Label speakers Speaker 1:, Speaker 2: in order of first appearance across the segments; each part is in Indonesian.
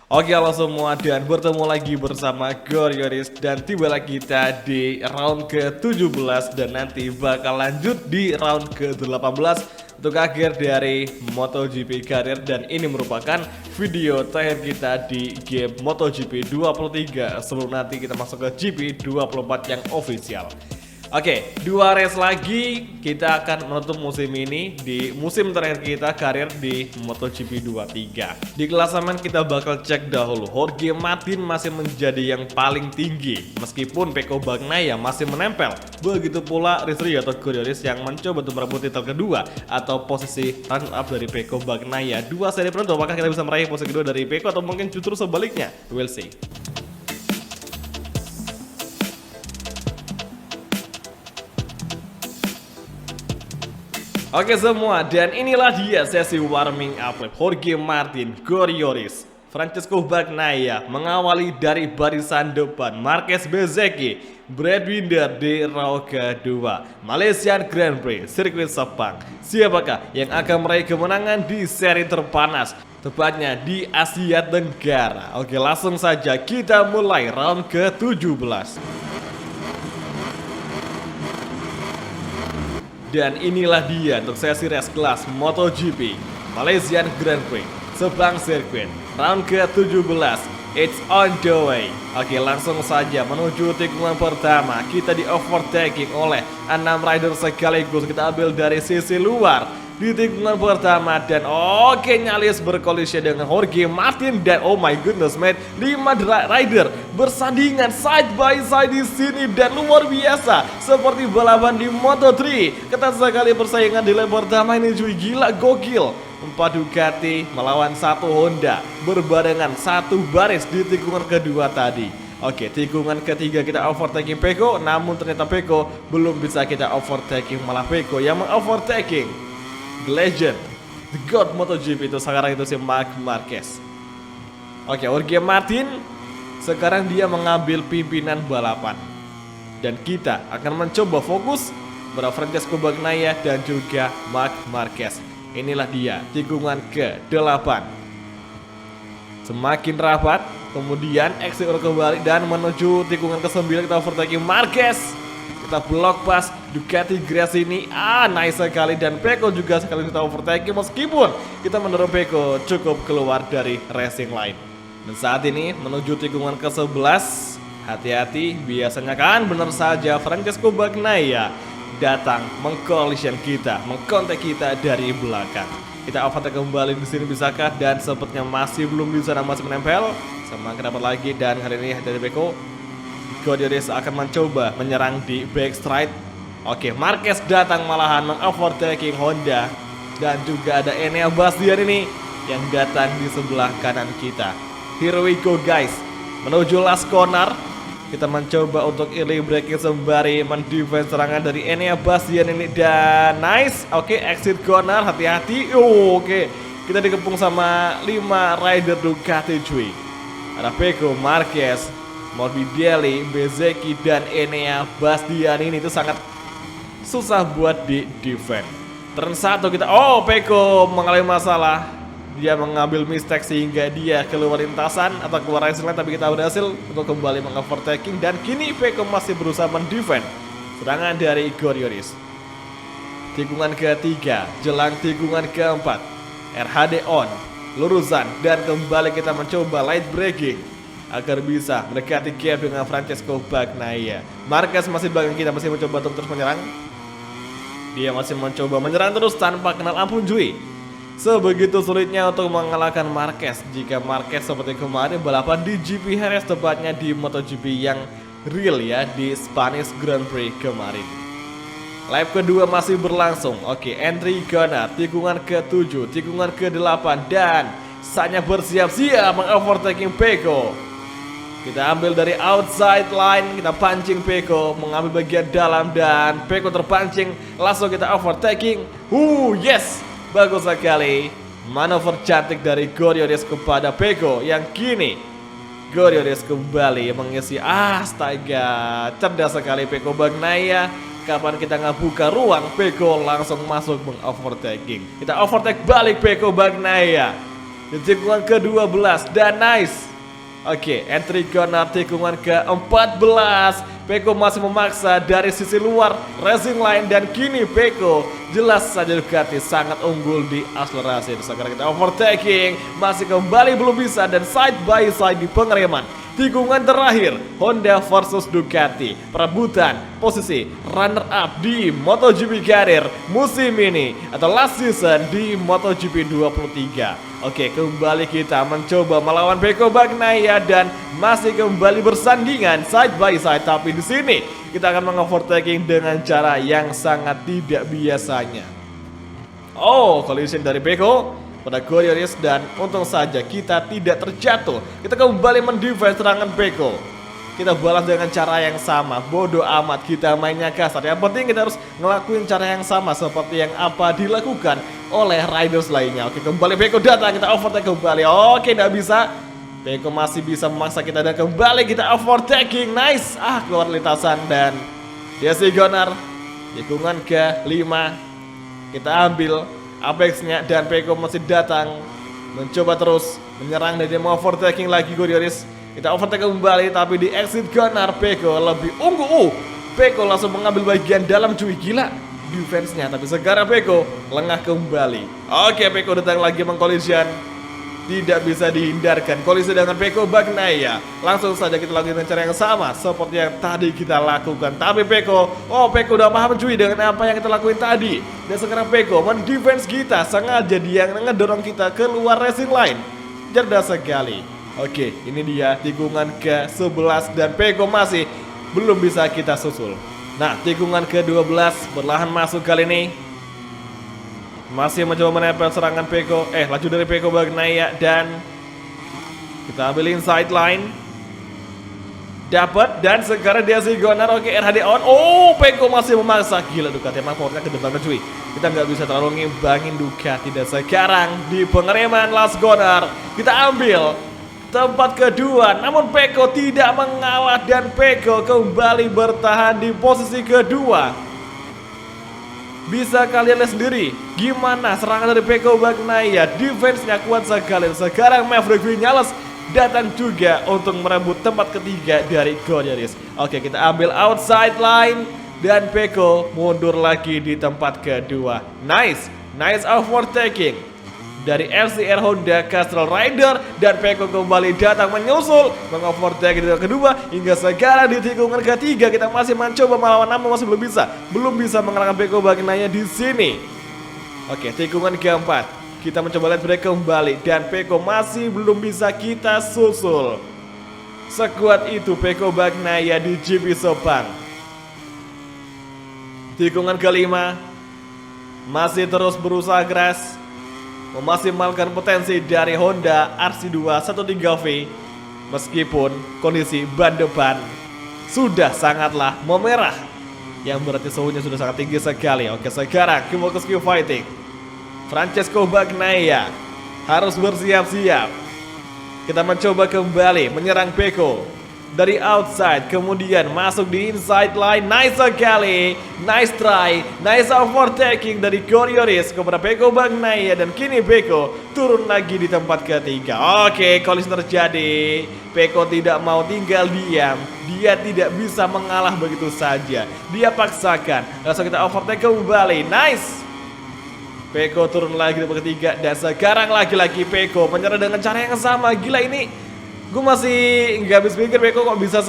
Speaker 1: Oke, halo semua dan bertemu lagi bersama Goryoris dan tiba lagi kita di round ke-17 dan nanti bakal lanjut di round ke-18 untuk akhir dari MotoGP Karir, dan ini merupakan video terakhir kita di game MotoGP 23 sebelum nanti kita masuk ke GP 24 yang official. Oke, 2 race lagi kita akan menutup musim ini di musim terakhir kita karir di MotoGP 23. Di klasemen kita bakal cek dahulu, Jorge Martin masih menjadi yang paling tinggi meskipun Pecco Bagnaia masih menempel. Begitu pula Rizri atau Goryoris yang mencoba untuk merebut titel kedua atau posisi run up dari Pecco Bagnaia. Dua seri penentu, apakah kita bisa meraih posisi kedua dari Pecco atau mungkin justru sebaliknya? We'll see. Oke semua, dan inilah dia sesi warming up lap Jorge Martin, Goryoris, Francesco Bagnaia mengawali dari barisan depan, Marquez Bezzecchi, Brad Binder di row kedua, Malaysian Grand Prix, sirkuit Sepang. Siapakah yang akan meraih kemenangan di seri terpanas? Tepatnya di Asia Tenggara. Oke, langsung saja kita mulai round ke-17. Dan inilah dia untuk sesi race kelas MotoGP Malaysian Grand Prix Sepang Circuit round ke-17. It's on the way. Oke, langsung saja menuju tikungan pertama. Kita di overtaking oleh 6 rider sekaligus. Kita ambil dari sisi luar di tikungan pertama, dan oke, nyaris berkolisi dengan Jorge Martin, dan oh my goodness man, 5 rider bersandingan side by side di sini, dan luar biasa seperti balapan di Moto3. Ketat sekali persaingan di lap pertama ini, cuy, gila, gokil. 4 Ducati melawan 1 Honda berbarengan satu baris di tikungan kedua tadi. Oke, tikungan ketiga kita overtaking Pecco, namun ternyata Pecco belum bisa kita overtaking, malah Pecco yang mengovertaking The Legend, The God MotoGP itu sekarang itu si Marc Marquez. Oke, Jorge Martin sekarang dia mengambil pimpinan balapan, dan kita akan mencoba fokus pada Francesco Bagnaia dan juga Marc Marquez. Inilah dia tikungan ke-8. Semakin rapat, kemudian exit kembali dan menuju tikungan ke-9 kita overtaking Marquez. Kita blok pas Ducati Gresini, nice sekali, dan Pecco juga sekali kita overtaking meskipun kita mendorong Pecco cukup keluar dari racing line. Dan saat ini menuju tikungan ke-11, hati-hati, biasanya kan benar saja Francesco Bagnaia datang mengkollision kita, mengkontak kita dari belakang. Kita overtake kembali di sini, bisakah? Dan sepertinya masih belum bisa, masih menempel. Semakin dapat lagi, dan kali ini dari Pecco. Goryoris akan mencoba menyerang di backstride. Oke, Marquez datang malahan mengovertaking Honda, dan juga ada Enea Bastian ini yang datang di sebelah kanan kita. Here we go guys, menuju last corner. Kita mencoba untuk early braking sembari mendefense serangan dari Enea Bastian ini, dan nice. Oke, exit corner, hati-hati. Oke, kita dikepung sama 5 rider Ducati, cuy. Ada Pecco, Marquez, Morbidelli, Bezzecchi, dan Enea Bastian ini itu sangat susah buat di defend. Turn 1 kita, Pecco mengalami masalah. Dia mengambil mistake sehingga dia keluar lintasan atau keluar racing line, tapi kita berhasil untuk kembali mengovertaking, dan kini Pecco masih berusaha mendefend serangan dari Goryoris. Tikungan ketiga, jelang tikungan keempat, RHD on, lurusan, dan kembali kita mencoba light braking agar bisa mendekati gap dengan Francesco Bagnaia. Marquez masih belakang kita, masih mencoba untuk terus menyerang. Dia masih mencoba menyerang terus tanpa kenal ampun, cuy. Sebegitu sulitnya untuk mengalahkan Marquez jika Marquez seperti kemarin balapan di GP Jerez, tepatnya di MotoGP yang real ya, di Spanish Grand Prix kemarin. Lap kedua masih berlangsung. Oke, entry corner, tikungan ke-7, tikungan ke-8, dan saatnya bersiap-siap mengovertaking Pecco. Kita ambil dari outside line, kita pancing Pecco, mengambil bagian dalam, dan Pecco terpancing, langsung kita overtaking. Yes, bagus sekali. Manuver cantik dari Goryoris kepada Pecco, yang kini Goryoris kembali mengisi. Astaga, cerdas sekali Pecco Bagnaia. Kapan kita nggak buka ruang, Pecco langsung masuk mengovertaking. Kita overtake balik Pecco Bagnaia. di tikungan ke-12 dan nice. Oke, entry corner tikungan ke-14. Peko masih memaksa dari sisi luar racing line dan kini Peko jelas saja Ducati sangat unggul di akselerasi. Sekarang kita overtaking, masih kembali belum bisa dan side by side di pengereman. Tikungan terakhir Honda versus Ducati, perebutan posisi runner up di MotoGP Career musim ini atau last season di MotoGP 23. Oke, kembali kita mencoba melawan Pecco Bagnaia dan masih kembali bersandingan side by side, tapi di sini kita akan mengovertaking dengan cara yang sangat tidak biasanya. Oh, collision dari Pecco pada Coriolis dan untung saja kita tidak terjatuh. Kita kembali mendefense serangan Pecco. Kita balas dengan cara yang sama. Bodoh amat kita mainnya kasar. Yang penting kita harus ngelakuin cara yang sama seperti yang apa dilakukan oleh riders lainnya. Oke, kembali Pecco datang, kita overtake kembali. Oke, tidak bisa. Pecco masih bisa memaksa kita dan kembali kita overtaking. Nice. Keluar lintasan dan Jesse Gunnar tikungan ke-5. Kita ambil Apex-nya dan Pecco masih datang mencoba terus menyerang dan dia mau overtaking lagi Coriolis. Kita overtake kembali tapi di exit corner Pecco lebih unggul. Pecco langsung mengambil bagian dalam, cuy, gila defense-nya, tapi sekarang Pecco lengah kembali. Oke, Pecco datang lagi mengkollision. Tidak bisa dihindarkan kolisi dengan Pecco Bagnaia. Langsung saja kita lakukan cara yang sama seperti yang tadi kita lakukan. Tapi Pecco udah paham cuy dengan apa yang kita lakuin tadi. Dan sekarang Pecco mendefense kita, sengaja dia yang ngedorong kita keluar racing line. Cerdas sekali. Oke, ini dia tikungan ke-11 dan Pecco masih belum bisa kita susul. Nah, tikungan ke-12 perlahan masuk kali ini. Masih mencoba menempel serangan Pecco, laju dari Pecco Bagnaia dan kita ambil inside line. Dapat dan sekarang dia si Gunnar. Oke, RHD on. Pecco masih memaksa. Gila Ducati emang powernya ke depan cuy. Kita nggak bisa terlalu ngimbangin Ducati. Dan sekarang di pengereman last Gunnar kita ambil tempat kedua, namun Pecco tidak mengalah dan Pecco kembali bertahan di posisi kedua. Bisa kalian lihat sendiri gimana serangan dari Pecco Bagnaia, defense-nya kuat sekali. Sekarang Maverick Vinales datang juga untuk merebut tempat ketiga dari Coriolis. Oke, kita ambil outside line dan Pecco mundur lagi di tempat kedua. Nice overtaking dari FCR Honda Castrol Rider dan Pecco kembali datang menyusul mengovertake di kedua hingga sekarang di tikungan ketiga kita masih mencoba melawan namun masih belum bisa mengalahkan Pecco Bagnaia di sini. Oke, tikungan keempat kita mencoba lihat break kembali dan Pecco masih belum bisa kita susul. Sekuat itu Pecco Bagnaia di GP Sepang. Tikungan kelima masih terus berusaha keras memaksimalkan potensi dari Honda RC2 13V meskipun kondisi ban depan sudah sangatlah memerah yang berarti suhunya sudah sangat tinggi sekali. Oke, sekarang fokus ke fighting. Francesco Bagnaia harus bersiap-siap. Kita mencoba kembali menyerang Pecco dari outside, kemudian masuk di inside line. Nice sekali, nice try, nice overtaking dari Coriolis kepada Pecco Bagnaia dan kini Pecco turun lagi di tempat ketiga. Oke, collision terjadi. Pecco tidak mau tinggal diam, dia tidak bisa mengalah begitu saja. Dia paksakan, langsung kita overtake kembali. Nice. Pecco turun lagi di tempat ketiga dan sekarang lagi-lagi Pecco menyerang dengan cara yang sama. Gila ini. Gue masih nggak habis pikir Pecco kok bisa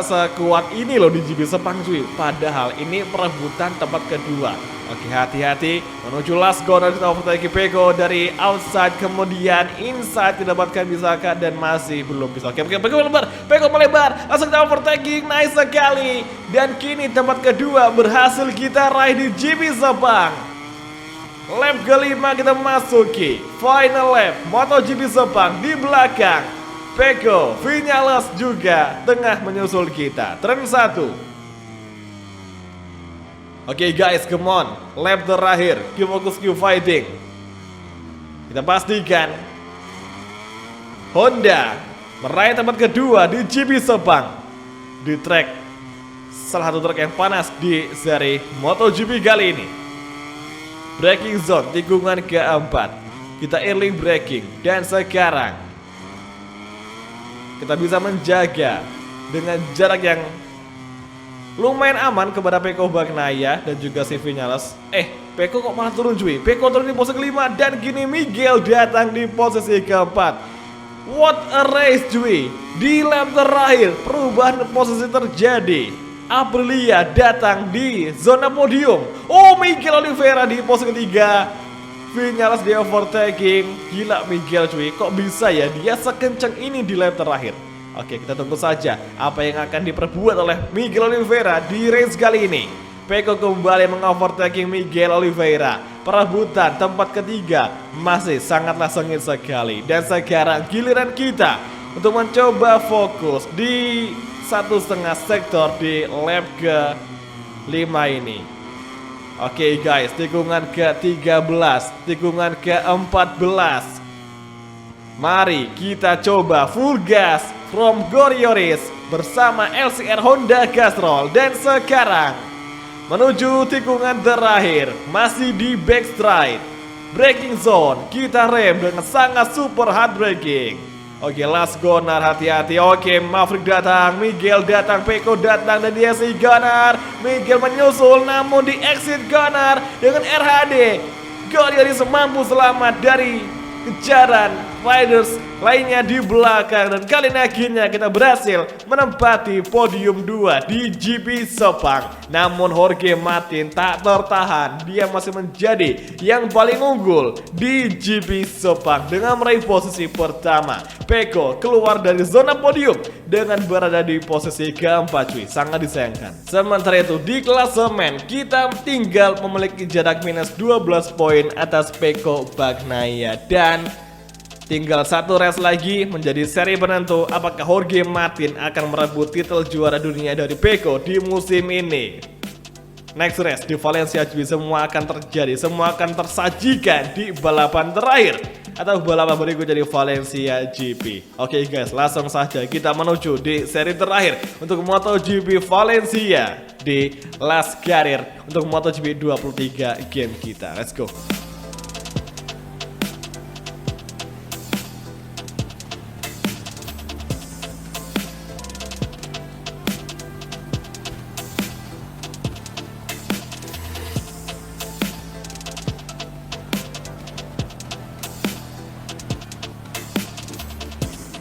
Speaker 1: sekuat ini loh di GP Sepang cuy. Padahal ini perebutan tempat kedua. Oke, hati-hati menuju last corner kita overtake Pecco dari outside kemudian inside didapatkan bisakah dan masih belum bisa. Oke, Pecco melebar langsung kita overtaking. Nice sekali dan kini tempat kedua berhasil kita raih di GP Sepang. Lap kelima kita masuki final lap MotoGP Sepang. Di belakang Pecco Vinales juga tengah menyusul kita. Turn 1. Oke guys, come on. Lap terakhir, fokus Q fighting. Kita pastikan Honda meraih tempat kedua di GP Sepang. Di track salah satu track yang panas di seri MotoGP kali ini. Braking zone tikungan keempat. kita early braking. Dan sekarang kita bisa menjaga dengan jarak yang lumayan aman kepada Peko Bagnaia dan juga si Vinales. Peko kok malah turun cuy. Peko turun di posisi kelima dan gini Miguel datang di posisi keempat. What a race cuy. Di lap terakhir perubahan posisi terjadi. Aprilia datang di zona podium. Oh, Miguel Oliveira di posisi ketiga. Vinales di overtaking. Gila Miguel cuy. Kok bisa ya dia sekencang ini di lap terakhir. Oke, kita tunggu saja apa yang akan diperbuat oleh Miguel Oliveira di race kali ini. Peko kembali mengovertaking Miguel Oliveira. Perebutan tempat ketiga masih sangatlah sengit sekali. Dan sekarang giliran kita untuk mencoba fokus di 1,5 sektor di lap ke-5 ini. Oke guys, tikungan ke-13, tikungan ke-14. Mari kita coba full gas from Gorioris bersama LCR Honda Castrol. Dan sekarang menuju tikungan terakhir, masih di backstride braking zone, kita rem dengan sangat super hard braking. Oke, last Gunnar hati-hati. Oke, Maverick datang, Miguel datang, Peko datang, dan di exit Gunnar. Miguel menyusul, namun di exit Gunnar dengan RHD Gorioris mampu selamat dari kejaran riders lainnya di belakang. Dan kali ini akhirnya kita berhasil menempati podium 2 di GP Sepang. Namun Jorge Martin tak tertahan, dia masih menjadi yang paling unggul di GP Sepang dengan meraih posisi pertama. Peko keluar dari zona podium dengan berada di posisi keempat cuy, sangat disayangkan. Sementara itu di klasemen kita tinggal memiliki jarak minus 12 poin atas Peko Bagnaia. Dan tinggal satu race lagi menjadi seri penentu apakah Jorge Martin akan merebut titel juara dunia dari Peko di musim ini. Next race di Valencia cuy, semua akan terjadi, semua akan tersajikan di balapan terakhir atau balapan berikutnya di Valencia GP. Oke guys, langsung saja kita menuju di seri terakhir untuk MotoGP Valencia di last career untuk MotoGP 23 game kita. Let's go.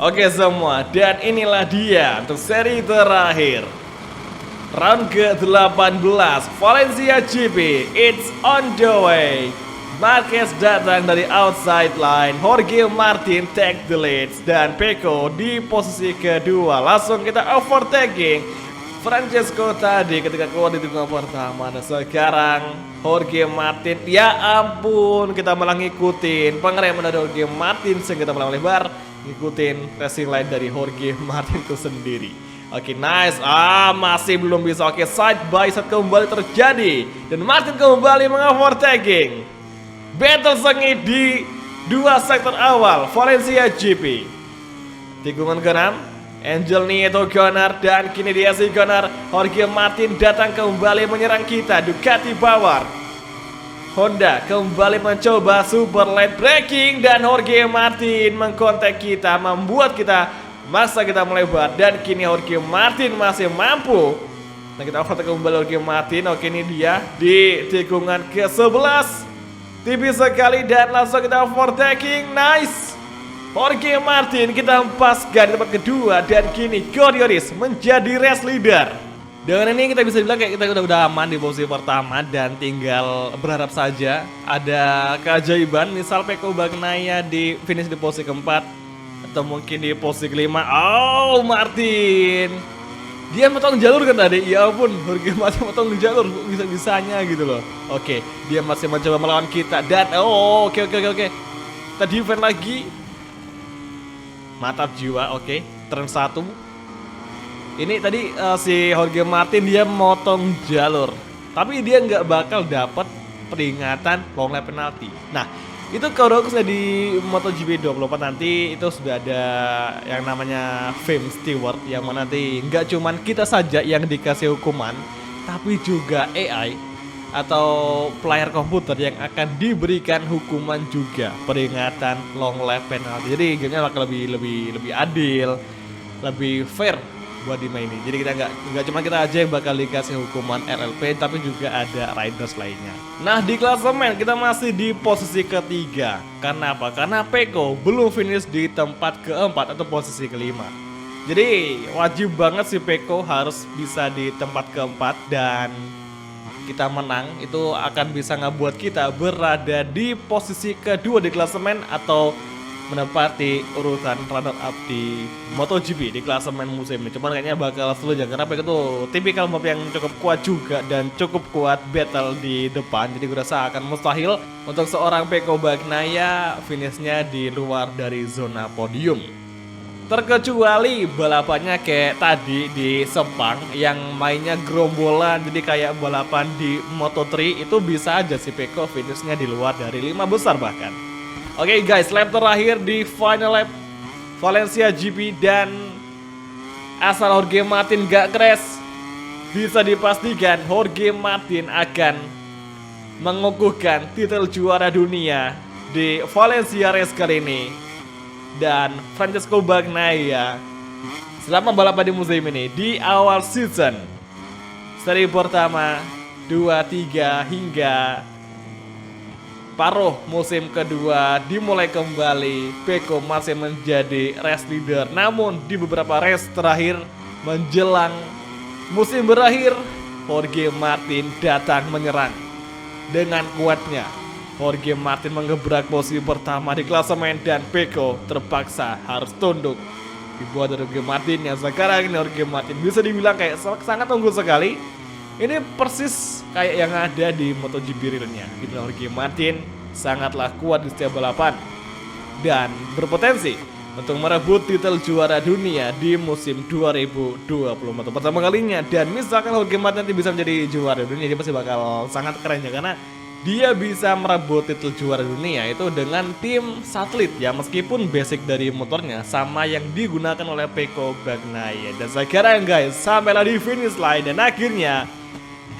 Speaker 1: Oke semua, dan inilah dia untuk seri terakhir round ke-18 Valencia GP. It's on the way. Marquez datang dari outside line, Jorge Martin take the lead, dan Peko di posisi kedua. Langsung kita overtaking Francesco tadi ketika keluar di tikungan pertama. Dan sekarang Jorge Martin, ya ampun, kita malah ngikutin pengereman dari Jorge Martin sehingga kita malah lebar ngikutin racing line dari Jorge Martin itu sendiri. Oke, nice. Masih belum bisa. Oke, side by side kembali terjadi dan Martin kembali mengovertaking. Battle sengit di dua sektor awal Valencia GP. Tikungan ke-6, Angel Nieto Gunnar, dan kini dia si Gunnar. Jorge Martin datang kembali menyerang kita. Ducati Power Honda kembali mencoba super late braking dan Jorge Martin mengkontak kita, membuat kita masa kita melebar. Dan kini Jorge Martin masih mampu. Nah, kita overtake kembali Jorge Martin. Oke, ini dia di tikungan ke-11. Tipis sekali dan langsung kita overtaking. Nice. Jorge Martin kita hempaskan di tempat kedua dan kini Gorioris menjadi race leader. Dengan ini kita bisa bilang kayak kita udah aman di posisi pertama dan tinggal berharap saja ada keajaiban. Misal Peko Bagnaia di finish di posisi keempat atau mungkin di posisi kelima. Oh, Martin, dia motong jalur kan tadi? Ya ampun, Jorge Martin motong jalur, bisa-bisanya gitu loh. Oke, dia masih mencoba melawan kita dan oke. Kita defend lagi. Mantap jiwa. Oke, turn 1. Ini tadi si Jorge Martin dia motong jalur, tapi dia nggak bakal dapat peringatan long lap penalti. Nah, itu kalau di MotoGP 24 nanti itu sudah ada yang namanya Fame Steward, yang mana nanti nggak cuman kita saja yang dikasih hukuman, tapi juga AI atau player komputer yang akan diberikan hukuman juga, peringatan long life penalty. Jadi gamenya bakal lebih adil, lebih fair buat dimainin. Jadi kita nggak cuma kita aja yang bakal dikasih hukuman RLP, tapi juga ada riders lainnya. Nah, di klasemen kita masih di posisi ketiga. Karena apa? Karena Peko belum finish di tempat keempat atau posisi kelima. Jadi wajib banget si Peko harus bisa di tempat keempat, dan kita menang itu akan bisa ngebuat kita berada di posisi kedua di klasemen atau menempati urutan runner up di MotoGP di klasemen musim ini. Cuman kayaknya bakal sulit ya, karena Peko tuh tipikal mob yang cukup kuat juga dan cukup kuat battle di depan. Jadi gue rasa akan mustahil untuk seorang Peko Bagnaia finishnya di luar dari zona podium. Terkecuali balapannya kayak tadi di Sepang yang mainnya gerombolan, jadi kayak balapan di Moto3 itu bisa aja si Peko finishnya di luar dari 5 besar bahkan. Oke guys, lap terakhir di final lap Valencia GP, dan asal Jorge Martin gak crash, bisa dipastikan Jorge Martin akan mengukuhkan titel juara dunia di Valencia Race kali ini. Dan Francesco Bagnaia selama balapan di musim ini di awal season seri pertama, 2, 3 hingga paruh musim kedua dimulai kembali, Peko masih menjadi race leader. Namun di beberapa race terakhir menjelang musim berakhir, Jorge Martin datang menyerang dengan kuatnya. Jorge Martin mengebrak posisi pertama di klasemen dan Peko terpaksa harus tunduk. Dibuat dari Jorge Martin yang sekarang ini Jorge Martin bisa dibilang kayak sangat unggul sekali. Ini persis kayak yang ada di MotoGP realnya. Jorge Martin sangatlah kuat di setiap balapan dan berpotensi untuk merebut titel juara dunia di musim 2024 pertama kalinya. Dan misalkan Jorge Martin nanti bisa menjadi juara dunia, dia pasti bakal sangat keren ya, karena dia bisa merebut titel juara dunia itu dengan tim satelit ya, meskipun basic dari motornya sama yang digunakan oleh Peko Bagnaia. Dan sekarang guys, sampailah di finish line dan akhirnya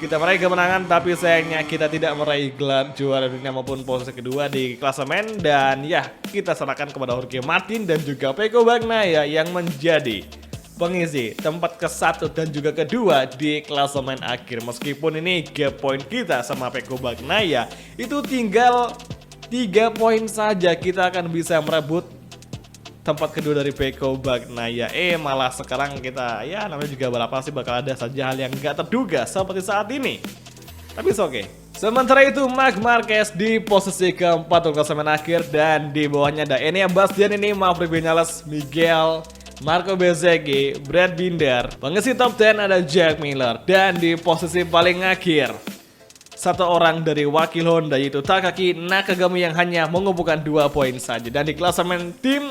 Speaker 1: kita meraih kemenangan, tapi sayangnya kita tidak meraih gelar juara dunia maupun posisi kedua di klasemen. Dan ya, kita serahkan kepada Jorge Martin dan juga Peko Bagnaia yang menjadi pengisi tempat ke-1 dan juga kedua di klasemen akhir. Meskipun ini gap point kita sama Peko Bagnaia itu tinggal 3 poin saja, kita akan bisa merebut tempat kedua dari Peko Bagnaia. Malah sekarang kita ya namanya juga balapan sih, bakal ada saja hal yang gak terduga seperti saat ini. Tapi oke. Sementara itu Marc Marquez di posisi keempat untuk klasemen akhir, dan di bawahnya ada Enea Bastian ini, Maverick Viñales, Miguel, Marco Bezzecchi, Brad Binder. Pengisi top 10 ada Jack Miller. Dan di posisi paling akhir, satu orang dari wakil Honda yaitu Takaki Nakagami yang hanya mengumpulkan 2 poin saja. Dan di klasemen tim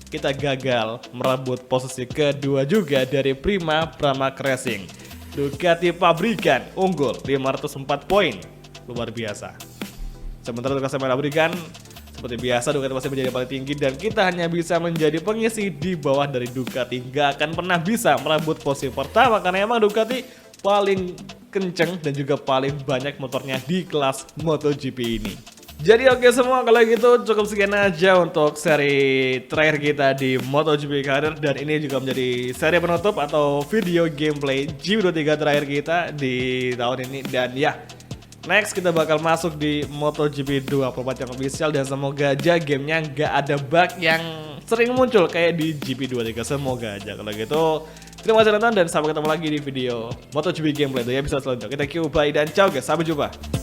Speaker 1: kita gagal merebut posisi kedua juga dari Prima Pramac Racing. Ducati pabrikan unggul 504 poin, luar biasa. Sementara untuk klasemen pabrikan seperti biasa Ducati masih menjadi paling tinggi, dan kita hanya bisa menjadi pengisi di bawah dari Ducati. Gak akan pernah bisa merebut posisi pertama karena emang Ducati paling kenceng dan juga paling banyak motornya di kelas MotoGP ini. Jadi oke semua, kalau gitu cukup sekian aja untuk seri terakhir kita di MotoGP Career, dan ini juga menjadi seri penutup atau video gameplay GP23 terakhir kita di tahun ini. Dan ya, next kita bakal masuk di MotoGP 24 yang official, dan semoga aja gamenya nggak ada bug yang sering muncul kayak di GP23. Semoga aja. Kalau gitu, terima kasih nonton dan sampai ketemu lagi di video MotoGP gameplay itu ya, bisa selanjutnya. Thank you, bye dan ciao guys, sampai jumpa.